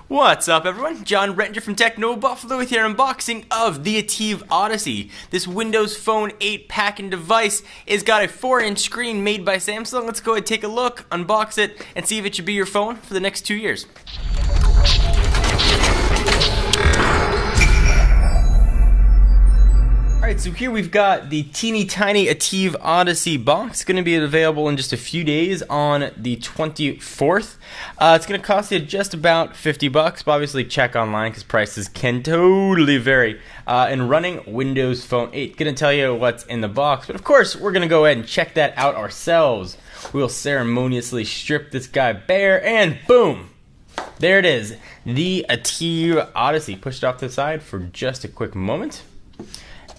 What's up, everyone? John Rettinger from TechnoBuffalo with your unboxing of the Ativ Odyssey. This Windows Phone 8 pack-in device has got a 4-inch screen made by Samsung. Let's go ahead and take a look, unbox it, and see if it should be your phone for the next 2 years. Alright, so here we've got the teeny tiny Ativ Odyssey box. It's going to be available in just a few days on the 24th. It's going to cost you just about $50, but obviously check online because prices can totally vary. And running Windows Phone 8. Going to tell you what's in the box, but of course we're going to go ahead and check that out ourselves. We'll ceremoniously strip this guy bare and boom! There it is, the Ativ Odyssey. Push it off to the side for just a quick moment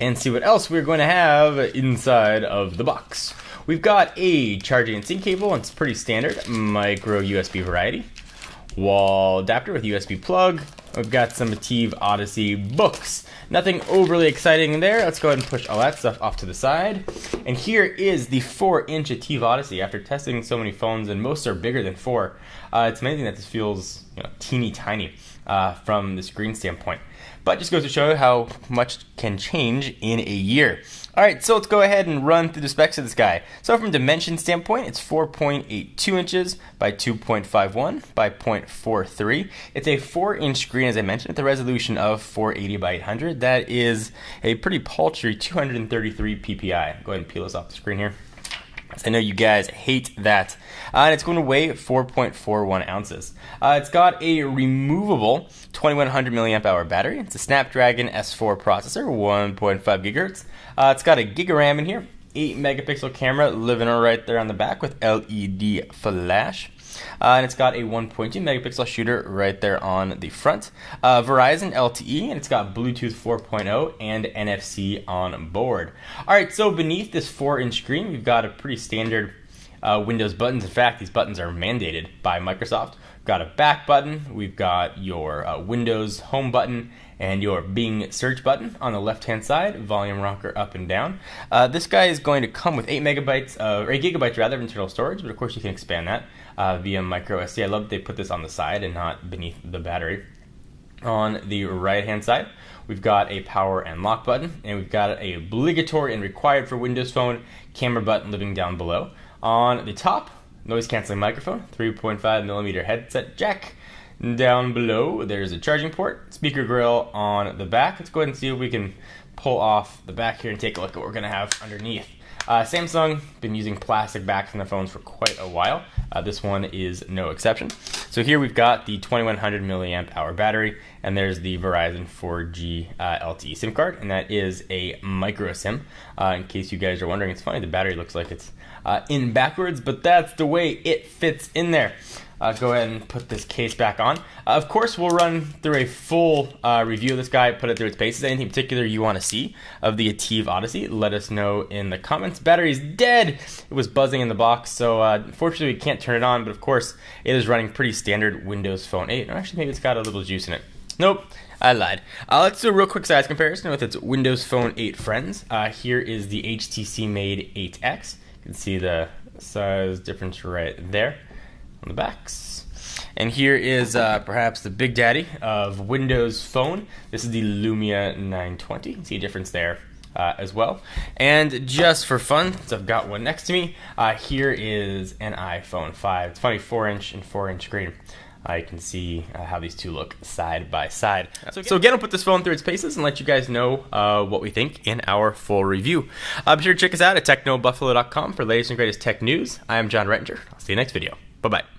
and see what else we're going to have inside of the box. We've got a charging and sync cable, and it's pretty standard, micro USB variety. Wall adapter with USB plug. We've got some Ativ Odyssey books. Nothing overly exciting there. Let's go ahead and push all that stuff off to the side. And here is the 4-inch Ativ Odyssey. After testing so many phones, and most are bigger than 4, it's amazing that this feels teeny tiny from the screen standpoint. But just goes to show how much can change in a year. Alright, so let's go ahead and run through the specs of this guy. So from a dimension standpoint, it's 4.82 inches by 2.51 by 0.43. It's a 4-inch screen, as I mentioned, with a resolution of 480 by 800. That is a pretty paltry 233 ppi. Go ahead and peel this off the screen here. I know you guys hate that. And it's going to weigh 4.41 ounces. It's got a removable 2100 milliamp hour battery. It's a Snapdragon S4 processor, 1.5 gigahertz. It's got a gig of RAM in here, 8 megapixel camera living right there on the back with LED flash. And it's got a 1.2 megapixel shooter right there on the front. Verizon LTE, and it's got Bluetooth 4.0 and NFC on board. Alright, so beneath this 4-inch screen, we've got a pretty standard Windows buttons. In fact, these buttons are mandated by Microsoft. We've got a back button, we've got your Windows home button, and your Bing search button on the left-hand side, volume rocker up and down. This guy is going to come with 8 gigabytes of internal storage, but of course you can expand that via micro SD. I love that they put this on the side and not beneath the battery. On the right-hand side, we've got a power and lock button, and we've got a obligatory and required for Windows Phone camera button living down below. On the top, noise-canceling microphone, 3.5 millimeter headset jack. Down below, there's a charging port, speaker grill on the back. Let's go ahead and see if we can pull off the back here and take a look at what we're going to have underneath. Samsung been using plastic backs on their phones for quite a while. This one is no exception. So here we've got the 2100 milliamp hour battery, and there's the Verizon 4G LTE SIM card, and that is a micro SIM. In case you guys are wondering, it's funny, the battery looks like it's in backwards, but that's the way it fits in there. Go ahead and put this case back on. Of course, we'll run through a full review of this guy, put it through its paces. Anything in particular you want to see of the Ativ Odyssey, let us know in the comments. Battery's dead. It was buzzing in the box, so unfortunately we can't turn it on, but of course it is running pretty standard Windows Phone 8. Or actually, maybe it's got a little juice in it. Nope, I lied. Let's do a real quick size comparison with its Windows Phone 8 friends. Here is the HTC-made 8X. You can see the size difference right there on the backs. And here is perhaps the big daddy of Windows Phone. This is the Lumia 920. You can see a difference there as well. And just for fun, since I've got one next to me, here is an iPhone 5. It's funny, 4-inch and 4-inch screen. You can see how these two look side by side. So again, I'll put this phone through its paces and let you guys know what we think in our full review. Be sure to check us out at technobuffalo.com for latest and greatest tech news. I am John Rettinger. I'll see you next video. Bye-bye.